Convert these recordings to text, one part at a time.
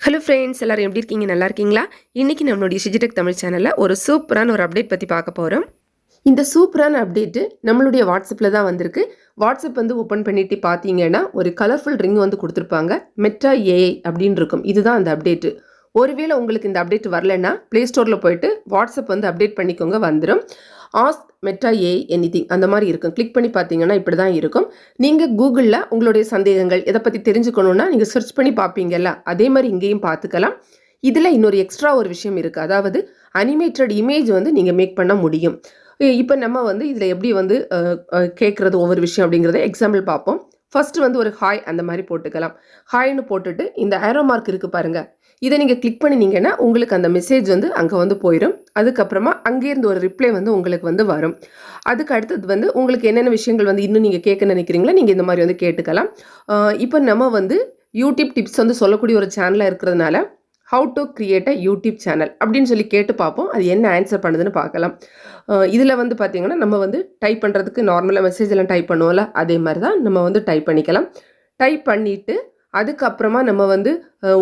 Hello friends, எல்லாரும் எப்படி இருக்கீங்க? நல்லா இருக்கீங்களா? இன்றைக்கி நம்மளுடைய டிஜிடெக் தமிழ் சேனலில் ஒரு சூப்பரான ஒரு அப்டேட் பற்றி பார்க்க போகிறோம். இந்த சூப்பரான அப்டேட்டு நம்மளுடைய வாட்ஸ்அப்பில் தான் வந்திருக்கு. வாட்ஸ்அப் வந்து ஓப்பன் பண்ணிட்டு பார்த்தீங்கன்னா ஒரு கலர்ஃபுல் ரிங் வந்து கொடுத்துருப்பாங்க. மெட்டா ஏஐ அப்படின்னு இருக்கும். இதுதான் அந்த அப்டேட்டு. ஒருவேளை உங்களுக்கு இந்த அப்டேட் வரலைன்னா ப்ளே ஸ்டோரில் போயிட்டு வாட்ஸ்அப் வந்து அப்டேட் பண்ணிக்கோங்க, வந்துடும். ஆஸ்க் மெட்டா ஏஐ எனிதிங் அந்த மாதிரி இருக்கும். கிளிக் பண்ணி பார்த்தீங்கன்னா இப்படி தான் இருக்கும். நீங்கள் கூகுளில் உங்களுடைய சந்தேகங்கள் எதை பற்றி தெரிஞ்சுக்கணுன்னா நீங்கள் சர்ச் பண்ணி பார்ப்பீங்கல்ல, அதே மாதிரி இங்கேயும் பார்த்துக்கலாம். இதில் இன்னொரு எக்ஸ்ட்ரா ஒரு விஷயம் இருக்குது. அதாவது அனிமேட்டட் இமேஜ் வந்து நீங்கள் மேக் பண்ண முடியும். இப்போ நம்ம வந்து இதில் எப்படி வந்து கேட்குறது ஒவ்வொரு விஷயம் அப்படிங்கிறத எக்ஸாம்பிள் பார்ப்போம். ஃபர்ஸ்ட் வந்து ஒரு ஹாய் அந்த மாதிரி போட்டுக்கலாம். ஹாய்னு போட்டுட்டு இந்த ஏரோ மார்க் இருக்குது பாருங்கள், இதை நீங்கள் கிளிக் பண்ணினீங்கன்னா உங்களுக்கு அந்த மெசேஜ் வந்து அங்கே வந்து போயிடும். அதுக்கப்புறமா அங்கேருந்து ஒரு ரிப்ளை வந்து உங்களுக்கு வந்து வரும். அதுக்கு அடுத்தது வந்து உங்களுக்கு என்னென்ன விஷயங்கள் வந்து இன்னும் நீங்கள் கேட்க நினைக்கிறீங்களோ நீங்கள் இந்த மாதிரி வந்து கேட்டுக்கலாம். இப்போ நம்ம வந்து யூடியூப் டிப்ஸ் வந்து சொல்லக்கூடிய ஒரு சேனலாக இருக்கிறதுனால how to create a YouTube channel அப்படின்னு சொல்லி கேட்டு பார்ப்போம். அது என்ன ஆன்சர் பண்ணுதுன்னு பார்க்கலாம். இதில் வந்து பார்த்திங்கன்னா நம்ம வந்து டைப் பண்ணுறதுக்கு நார்மலாக மெசேஜ் எல்லாம் டைப் பண்ணுவோம்ல, அதே மாதிரி தான் நம்ம வந்து டைப் பண்ணிக்கலாம். டைப் பண்ணிவிட்டு அதுக்கப்புறமா நம்ம வந்து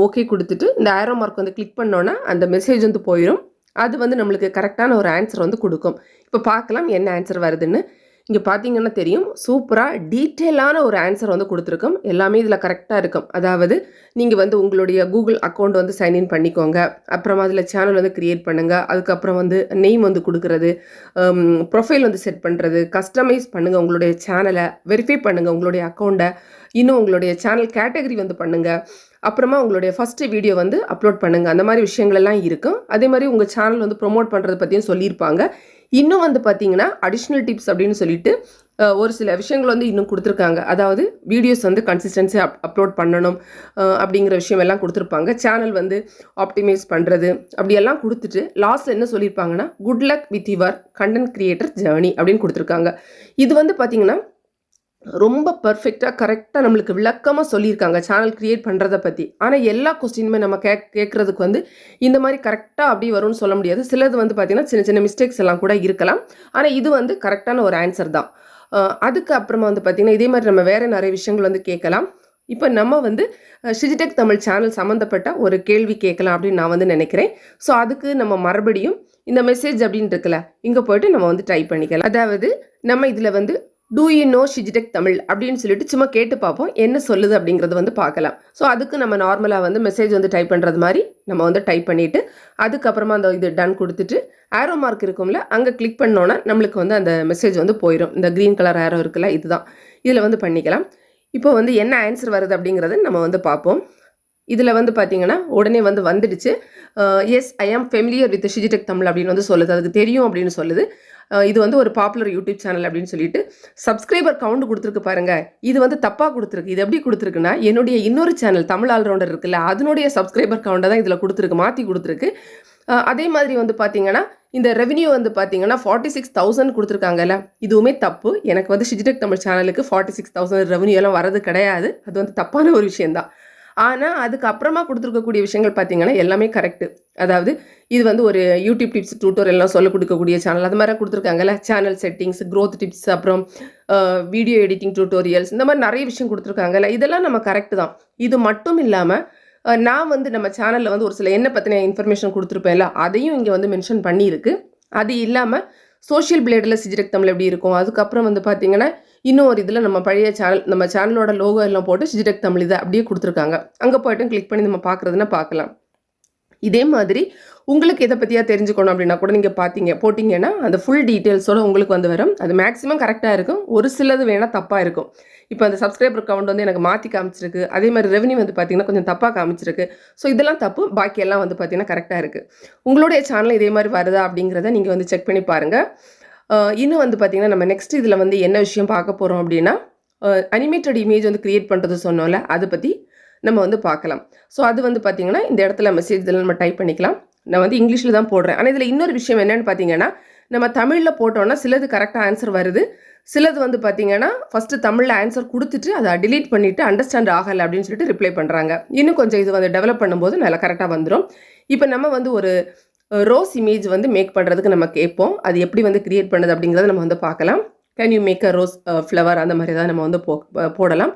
ஓகே கொடுத்துட்டு இந்த ஏரோ மார்க் வந்து கிளிக் பண்ணோன்னா அந்த மெசேஜ் வந்து போயிடும். அது வந்து நம்மளுக்கு கரெக்டான ஒரு ஆன்சர் வந்து கொடுக்கும். இப்போ பார்க்கலாம் என்ன ஆன்சர் வருதுன்னு. இங்கே பார்த்தீங்கன்னா தெரியும், சூப்பராக டீட்டெயிலான ஒரு ஆன்சர் வந்து கொடுத்துருக்கோம். எல்லாமே இதில் கரெக்டாக இருக்கும். அதாவது நீங்கள் வந்து உங்களுடைய கூகுள் அக்கௌண்ட் வந்து சைன்இன் பண்ணிக்கோங்க. அப்புறமா அதில் சேனல் வந்து க்ரியேட் பண்ணுங்கள். அதுக்கப்புறம் வந்து நேம் வந்து கொடுக்குறது, ப்ரொஃபைல் வந்து செட் பண்ணுறது, கஸ்டமைஸ் பண்ணுங்கள் உங்களுடைய சேனலை, வெரிஃபை பண்ணுங்கள் உங்களுடைய அக்கௌண்ட்டை, இன்னும் உங்களுடைய சேனல் கேட்டகரி வந்து பண்ணுங்கள், அப்புறமா உங்களுடைய ஃபஸ்ட்டு வீடியோ வந்து அப்லோட் பண்ணுங்கள். அந்த மாதிரி விஷயங்கள்லாம் இருக்கும். அதே மாதிரி உங்கள் சேனல் வந்து ப்ரொமோட் பண்ணுறது பற்றியும் சொல்லியிருப்பாங்க. இன்னும் வந்து பார்த்தீங்கன்னா அடிஷ்னல் டிப்ஸ் அப்படின்னு சொல்லிட்டு ஒரு சில விஷயங்கள் வந்து இன்னும் கொடுத்துருக்காங்க. அதாவது வீடியோஸ் வந்து கன்சிஸ்டன்சியாக அப்லோட் பண்ணணும் அப்படிங்கிற விஷயம் எல்லாம் கொடுத்துருப்பாங்க. சேனல் வந்து ஆப்டிமைஸ் பண்ணுறது அப்படியெல்லாம் கொடுத்துட்டு லாஸ்ட்டில் என்ன சொல்லியிருப்பாங்கன்னா, good luck with your content creator journey அப்படின்னு கொடுத்துருக்காங்க. இது வந்து பார்த்திங்கன்னா ரொம்ப பர்ஃபெக்டாக கரெக்டாக நம்மளுக்கு விளக்கமாக சொல்லியிருக்காங்க சேனல் க்ரியேட் பண்ணுறதை பற்றி. ஆனால் எல்லா கொஸ்டினுமே நம்ம கேட்குறதுக்கு வந்து இந்த மாதிரி கரெக்டாக அப்படி வரும்னு சொல்ல முடியாது. சிலது வந்து பார்த்திங்கன்னா சின்ன சின்ன மிஸ்டேக்ஸ் எல்லாம் கூட இருக்கலாம். ஆனால் இது வந்து கரெக்டான ஒரு ஆன்சர் தான். அதுக்கு அப்புறமா வந்து பார்த்திங்கன்னா இதே மாதிரி நம்ம வேறு நிறைய விஷயங்கள் வந்து கேட்கலாம். இப்போ நம்ம வந்து டிஜிடெக் தமிழ் சேனல் சம்மந்தப்பட்ட ஒரு கேள்வி கேட்கலாம் அப்படின்னு நான் வந்து நினைக்கிறேன். ஸோ அதுக்கு நம்ம மறுபடியும் இந்த மெசேஜ் அப்படின்னு இருக்குல்ல, இங்கே போய்ட்டு நம்ம வந்து டைப் பண்ணிக்கலாம். அதாவது நம்ம இதில் வந்து do you know Digitech Tamil அப்படின்னு சொல்லிட்டு சும்மா கேட்டு பார்ப்போம் என்ன சொல்லுது அப்படிங்கிறது வந்து பார்க்கலாம். ஸோ அதுக்கு நம்ம நார்மலாக வந்து மெசேஜ் வந்து டைப் பண்ணுறது மாதிரி நம்ம வந்து டைப் பண்ணிவிட்டு அதுக்கப்புறமா அந்த இது டன் கொடுத்துட்டு ஏரோ மார்க் இருக்கும்ல, அங்கே கிளிக் பண்ணோன்னா நம்மளுக்கு வந்து அந்த மெசேஜ் வந்து போயிடும். இந்த க்ரீன் கலர் ஏரோ இருக்குல்ல, இதுதான். இதில் வந்து பண்ணிக்கலாம். இப்போ வந்து என்ன ஆன்சர் வருது அப்படிங்கிறத நம்ம வந்து பார்ப்போம். இதில் வந்து பார்த்திங்கன்னா உடனே வந்து வந்துடுச்சு. எஸ் ஐ ஆம் ஃபெமிலியர் வித் டிஜிடெக் தமிழ் அப்படின்னு வந்து சொல்லுது. அதுக்கு தெரியும் அப்படின்னு சொல்லுது. இது வந்து ஒரு பாப்புலர் யூடியூப் சேனல் அப்படின்னு சொல்லிட்டு சப்ஸ்கிரைபர் கவுண்ட் கொடுத்துருக்கு பாருங்கள். இது வந்து தப்பாக கொடுத்துருக்கு. இது எப்படி கொடுத்துருக்குன்னா, என்னுடைய இன்னொரு சேனல் தமிழ் ஆல்ரவுண்டர் இருக்குல்ல, அதனுடைய சப்ஸ்கிரைபர் கவுண்டை தான் இதில் கொடுத்துருக்கு, மாற்றி கொடுத்துருக்கு. அதே மாதிரி வந்து பார்த்தீங்கன்னா இந்த ரெவன்யூ வந்து பார்த்தீங்கன்னா 46,000 கொடுத்துருக்காங்கல்ல, இதுவுமே தப்பு. எனக்கு வந்து டிஜிடெக் தமிழ் சேனலுக்கு 46,000 ரெவன்யூ எல்லாம் வரது கிடையாது. அது வந்து தப்பான ஒரு விஷயந்தான். ஆனால் அதுக்கப்புறமா கொடுத்துருக்கக்கூடிய விஷயங்கள் பார்த்தீங்கன்னா எல்லாமே கரெக்டு. அதாவது இது வந்து ஒரு யூடியூப் டிப்ஸ் டியூட்டோரியல்லாம் சொல்ல கொடுக்கக்கூடிய சேனல், அது மாதிரி கொடுத்துருக்காங்கல்ல. சேனல் செட்டிங்ஸ், க்ரோத் டிப்ஸ், அப்புறம் வீடியோ எடிட்டிங் டியூட்டோரியல்ஸ், இந்த மாதிரி நிறைய விஷயம் கொடுத்துருக்காங்கல்ல. இதெல்லாம் நம்ம கரெக்டு தான். இது மட்டும் இல்லாமல் நான் வந்து நம்ம சேனலில் வந்து ஒரு சில என்ன பற்றின இன்ஃபர்மேஷன் கொடுத்துருப்பேன்ல, அதையும் இங்கே வந்து மென்ஷன் பண்ணியிருக்கு. அது இல்லாமல் சோஷியல் பிளேடில் டிஜிடெக் தமிழ் எப்படி இருக்கும், அதுக்கப்புறம் வந்து பார்த்திங்கன்னா இன்னும் ஒரு இதில் நம்ம பழைய சேனல், நம்ம சேனலோட லோகோ எல்லாம் போட்டு டிஜிடெக் தமிழ் இதை அப்படியே கொடுத்துருக்காங்க. அங்கே போய்ட்டு கிளிக் பண்ணி நம்ம பார்க்குறதுன்னா பார்க்கலாம். இதே மாதிரி உங்களுக்கு எதை பற்றியா தெரிஞ்சுக்கணும் அப்படின்னா கூட நீங்கள் போட்டிங்கன்னா அந்த ஃபுல் டீட்டெயில்ஸோடு உங்களுக்கு வந்து வரும். அது மேக்ஸிமம் கரெக்டாக இருக்கும். ஒரு சிலது வேணால் தப்பாக இருக்கும். இப்போ அந்த சப்ஸ்கிரைபர் கவுண்ட் வந்து எனக்கு மாற்றி காமிச்சிருக்கு. அதே மாதிரி ரெவன்யூ வந்து பார்த்திங்கன்னா கொஞ்சம் தப்பாக காமிச்சிருக்கு. ஸோ இதெல்லாம் தப்பு. பாக்கியெல்லாம் வந்து பார்த்திங்கன்னா கரெக்டாக இருக்குது. உங்களுடைய சேனல் இதே மாதிரி வருதா அப்படிங்கிறத நீங்கள் வந்து செக் பண்ணி பாருங்கள். இன்னும் வந்து பார்த்திங்கன்னா நம்ம நெக்ஸ்ட் இதில் வந்து என்ன விஷயம் பார்க்க போகிறோம் அப்படின்னா, அனிமேட்டட் இமேஜ் வந்து க்ரியேட் பண்ணுறது சொன்னோம்ல, அதை பற்றி நம்ம வந்து பார்க்கலாம். ஸோ அது வந்து பார்த்திங்கன்னா இந்த இடத்துல மெசேஜ் இதில் நம்ம டைப் பண்ணிக்கலாம். நான் வந்து இங்கிலீஷில் தான் போடுறேன். ஆனால் இதில் இன்னொரு விஷயம் என்னென்னு பார்த்தீங்கன்னா, நம்ம தமிழில் போட்டோன்னா சிலது கரெக்டாக ஆன்சர் வருது. சிலது வந்து பார்த்திங்கன்னா ஃபஸ்ட்டு தமிழில் ஆன்சர் கொடுத்துட்டு அதை டிலீட் பண்ணிவிட்டு அண்டர்ஸ்டாண்ட் ஆகலை அப்படின்னு சொல்லிட்டு ரிப்ளை பண்ணுறாங்க. இன்னும் கொஞ்சம் இது வந்து டெவலப் பண்ணும்போது நல்லா கரெக்டாக வந்துடும். இப்போ நம்ம வந்து ஒரு ரோஸ் இமேஜ் வந்து மேக் பண்ணுறதுக்கு நம்ம கேட்போம். அது எப்படி வந்து க்ரியேட் பண்ணுது அப்படிங்கிறத நம்ம வந்து பார்க்கலாம். Can you make a rose flower அந்த மாதிரி தான் நம்ம வந்து போடலாம்.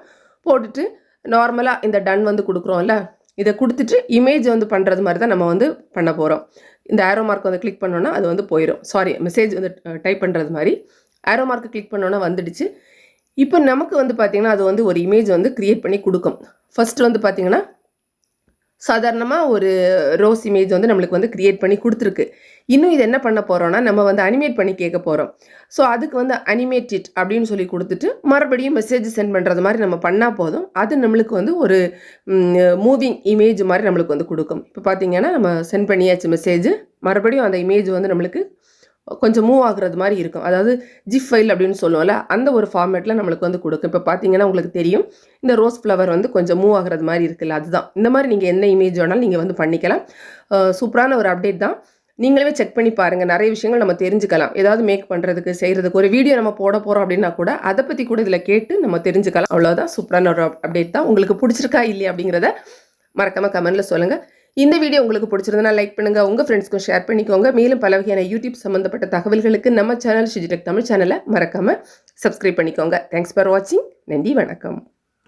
போட்டுட்டு நார்மலாக இந்த டன் வந்து கொடுக்குறோம்ல, இதை கொடுத்துட்டு இமேஜ் வந்து பண்ணுறது மாதிரி தான் நம்ம வந்து பண்ண போகிறோம். இந்த ஆரோ மார்க் வந்து கிளிக் பண்ணோன்னா அது வந்து போயிடும். சாரி, மெசேஜ் வந்து டைப் பண்ணுறது மாதிரி ஆரோ மார்க்கு கிளிக் பண்ணோன்னா வந்துடுச்சு. இப்போ நமக்கு வந்து பார்த்திங்கன்னா அது வந்து ஒரு இமேஜ் வந்து க்ரியேட் பண்ணி கொடுக்கும். ஃபஸ்ட்டு வந்து பார்த்திங்கன்னா சாதாரணமாக ஒரு ரோஸ் இமேஜ் வந்து நம்மளுக்கு வந்து க்ரியேட் பண்ணி கொடுத்துருக்கு. இன்னும் இது என்ன பண்ண போகிறோன்னா நம்ம வந்து அனிமேட் பண்ணி கேட்க போகிறோம். ஸோ அதுக்கு வந்து அனிமேட் இட் அப்படின்னு சொல்லி கொடுத்துட்டு மறுபடியும் மெசேஜ் சென்ட் பண்ணுறது மாதிரி நம்ம பண்ணால் போதும். அது நம்மளுக்கு வந்து ஒரு மூவிங் இமேஜ் மாதிரி நம்மளுக்கு வந்து கொடுக்கும். இப்போ பார்த்திங்கன்னா நம்ம சென்ட் பண்ணியாச்சு மெசேஜ். மறுபடியும் அந்த இமேஜ் வந்து நம்மளுக்கு கொஞ்சம் மூவ் ஆகுறது மாதிரி இருக்கும். அதாவது ஜிப் ஃபைல் அப்படின்னு சொல்லுவோம்ல, அந்த ஒரு ஃபார்மேட்டில் நம்மளுக்கு வந்து கொடுக்கும். இப்போ பார்த்தீங்கன்னா உங்களுக்கு தெரியும், இந்த ரோஸ் ஃப்ளவர் வந்து கொஞ்சம் மூவ் ஆகுறது மாதிரி இருக்குல்ல, அதுதான். இந்த மாதிரி நீங்கள் என்ன இமேஜ் வேணாலும் நீங்கள் வந்து பண்ணிக்கலாம். சூப்பரான ஒரு அப்டேட் தான். நீங்களே செக் பண்ணி பாருங்கள். நிறைய விஷயங்கள் நம்ம தெரிஞ்சுக்கலாம். ஏதாவது மேக் பண்ணுறதுக்கு செய்கிறதுக்கு ஒரு வீடியோ நம்ம போட போகிறோம் அப்படின்னா கூட அதை பற்றி கூட இதில் கேட்டு நம்ம தெரிஞ்சுக்கலாம். அவ்வளோதான், சூப்பரான ஒரு அப்டேட் தான். உங்களுக்கு பிடிச்சிருக்கா இல்லையா அப்படிங்கிறத மறக்காமல் கமெண்ட்டில் சொல்லுங்கள். இந்த வீடியோ உங்களுக்கு பிடிச்சிருந்தனா லைக் பண்ணுங்கள், உங்கள் ஃப்ரெண்ட்ஸ்க்கும் ஷேர் பண்ணிக்கோங்க. மேலும் பல வகையான யூடியூப் சம்மந்தப்பட்ட தகவல்களுக்கு நம்ம சேனல் டிஜிடெக் தமிழ் சேனலை மறக்காமல் சப்ஸ்கிரைப் பண்ணிக்கோங்க. தேங்க்ஸ் ஃபார் வாட்சிங். நன்றி, வணக்கம்.